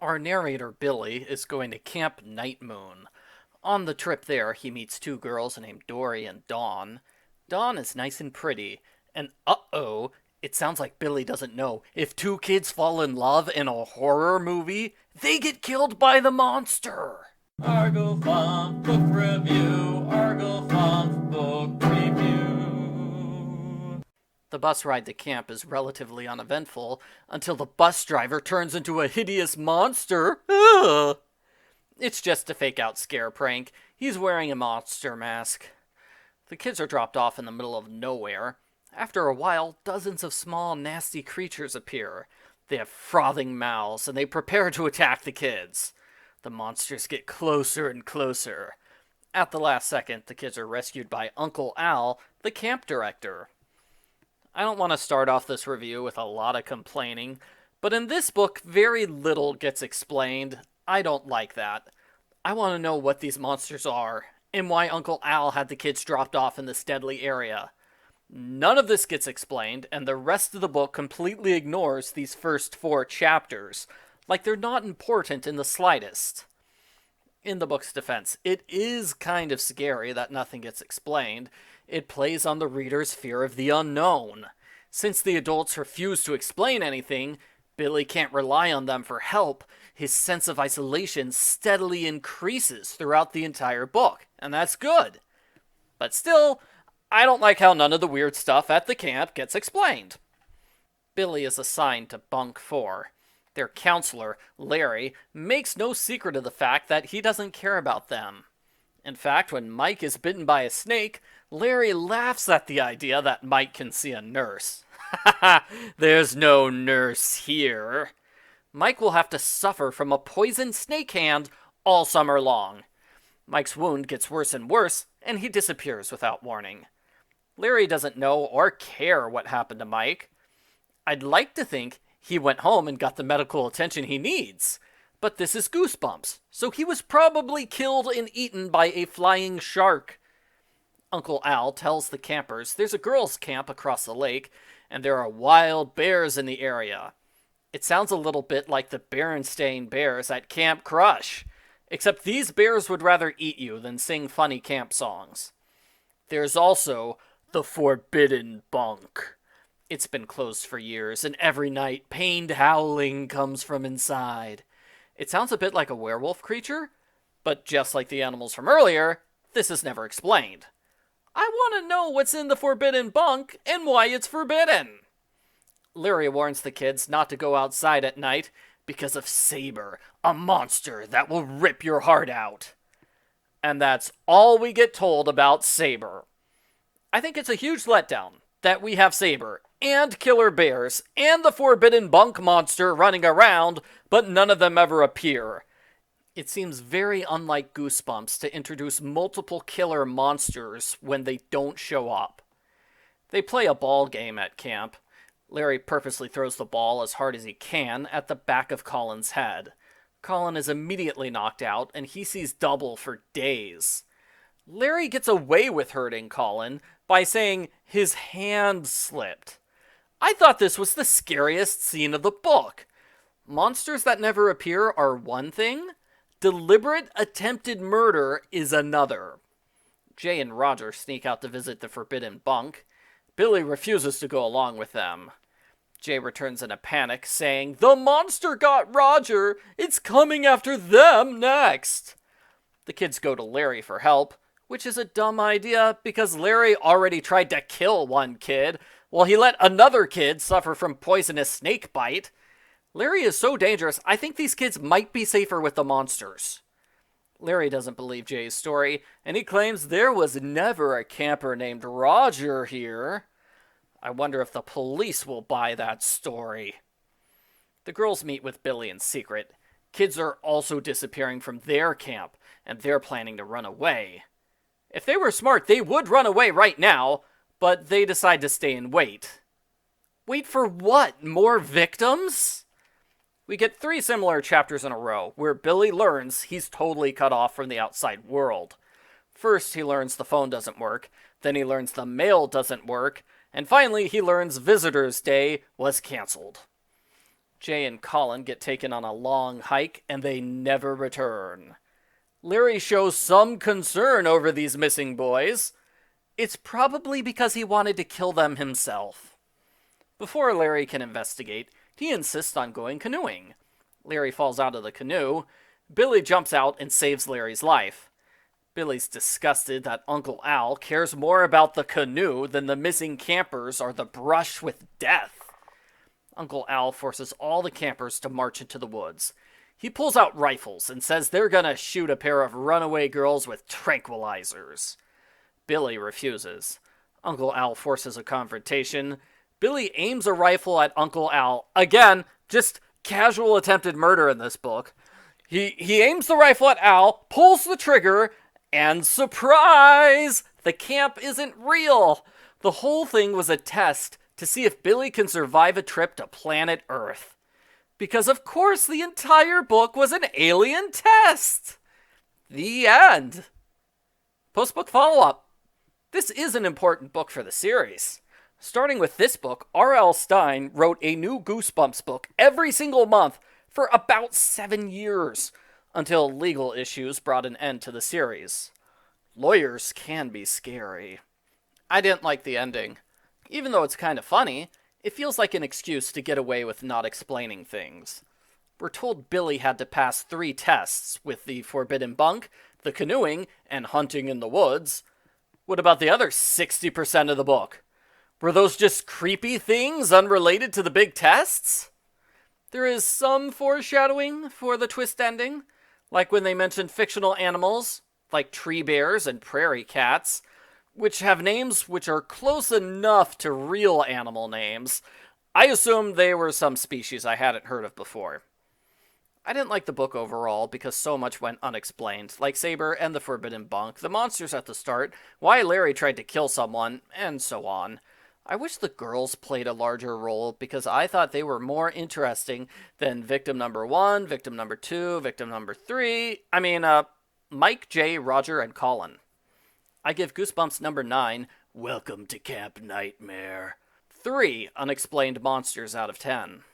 Our narrator, Billy, is going to Camp Night Moon. On the trip there, he meets two girls named Dory and Dawn. Dawn is nice and pretty, and uh-oh, it sounds like Billy doesn't know. If two kids fall in love in a horror movie, they get killed by the monster! Argo Funk Book Review, Argo Funk Book Review. The bus ride to camp is relatively uneventful until the bus driver turns into a hideous monster. Ugh. It's just a fake-out scare prank. He's wearing a monster mask. The kids are dropped off in the middle of nowhere. After a while, dozens of small, nasty creatures appear. They have frothing mouths, and they prepare to attack the kids. The monsters get closer and closer. At the last second, the kids are rescued by Uncle Al, the camp director. I don't want to start off this review with a lot of complaining, but in this book, very little gets explained. I don't like that. I want to know what these monsters are, and why Uncle Al had the kids dropped off in this deadly area. None of this gets explained, and the rest of the book completely ignores these first 4 chapters, like they're not important in the slightest. In the book's defense, it is kind of scary that nothing gets explained. It plays on the reader's fear of the unknown. Since the adults refuse to explain anything, Billy can't rely on them for help. His sense of isolation steadily increases throughout the entire book, and that's good. But still, I don't like how none of the weird stuff at the camp gets explained. Billy is assigned to Bunk 4. Their counselor, Larry, makes no secret of the fact that he doesn't care about them. In fact, when Mike is bitten by a snake, Larry laughs at the idea that Mike can see a nurse. Ha ha! There's no nurse here. Mike will have to suffer from a poisoned snake hand all summer long. Mike's wound gets worse and worse, and he disappears without warning. Larry doesn't know or care what happened to Mike. I'd like to think he went home and got the medical attention he needs. But this is Goosebumps, so he was probably killed and eaten by a flying shark. Uncle Al tells the campers there's a girls' camp across the lake, and there are wild bears in the area. It sounds a little bit like the Berenstain Bears at Camp Crush, except these bears would rather eat you than sing funny camp songs. There's also the Forbidden Bunk. It's been closed for years, and every night pained howling comes from inside. It sounds a bit like a werewolf creature, but just like the animals from earlier, this is never explained. I want to know what's in the Forbidden Bunk and why it's forbidden. Larry warns the kids not to go outside at night because of Saber, a monster that will rip your heart out. And that's all we get told about Saber. I think it's a huge letdown that we have Saber and killer bears and the Forbidden Bunk monster running around, but none of them ever appear. It seems very unlike Goosebumps to introduce multiple killer monsters when they don't show up. They play a ball game at camp. Larry purposely throws the ball as hard as he can at the back of Colin's head. Colin is immediately knocked out, and he sees double for days. Larry gets away with hurting Colin by saying his hand slipped. I thought this was the scariest scene of the book. Monsters that never appear are one thing. Deliberate attempted murder is another. Jay and Roger sneak out to visit the Forbidden Bunk. Billy refuses to go along with them. Jay returns in a panic, saying, "The monster got Roger! It's coming after them next!" The kids go to Larry for help, which is a dumb idea because Larry already tried to kill one kid, while he let another kid suffer from poisonous snake bite. Larry is so dangerous, I think these kids might be safer with the monsters. Larry doesn't believe Jay's story, and he claims there was never a camper named Roger here. I wonder if the police will buy that story. The girls meet with Billy in secret. Kids are also disappearing from their camp, and they're planning to run away. If they were smart, they would run away right now, but they decide to stay and wait. Wait for what? More victims? We get 3 similar chapters in a row, where Billy learns he's totally cut off from the outside world. First, he learns the phone doesn't work, then he learns the mail doesn't work, and finally he learns Visitors' Day was canceled. Jay and Colin get taken on a long hike, and they never return. Larry shows some concern over these missing boys. It's probably because he wanted to kill them himself. Before Larry can investigate, he insists on going canoeing. Larry falls out of the canoe. Billy jumps out and saves Larry's life. Billy's disgusted that Uncle Al cares more about the canoe than the missing campers or the brush with death. Uncle Al forces all the campers to march into the woods. He pulls out rifles and says they're gonna shoot a pair of runaway girls with tranquilizers. Billy refuses. Uncle Al forces a confrontation. Billy aims a rifle at Uncle Al. Again, just casual attempted murder in this book. He aims the rifle at Al, pulls the trigger, and surprise! The camp isn't real. The whole thing was a test to see if Billy can survive a trip to planet Earth. Because of course the entire book was an alien test. The end. Postbook follow-up. This is an important book for the series. Starting with this book, R.L. Stine wrote a new Goosebumps book every single month for about 7 years, until legal issues brought an end to the series. Lawyers can be scary. I didn't like the ending. Even though it's kind of funny, it feels like an excuse to get away with not explaining things. We're told Billy had to pass 3 tests, with the forbidden bunk, the canoeing, and hunting in the woods. What about the other 60% of the book? Were those just creepy things unrelated to the big tests? There is some foreshadowing for the twist ending, like when they mention fictional animals, like tree bears and prairie cats, which have names which are close enough to real animal names. I assumed they were some species I hadn't heard of before. I didn't like the book overall because so much went unexplained, like Saber and the Forbidden Bunk, the monsters at the start, why Larry tried to kill someone, and so on. I wish the girls played a larger role because I thought they were more interesting than victim number 1, victim number 2, victim number 3. Mike, Jay, Roger, and Colin. I give Goosebumps number 9, Welcome to Camp Nightmare, 3 unexplained monsters out of 10.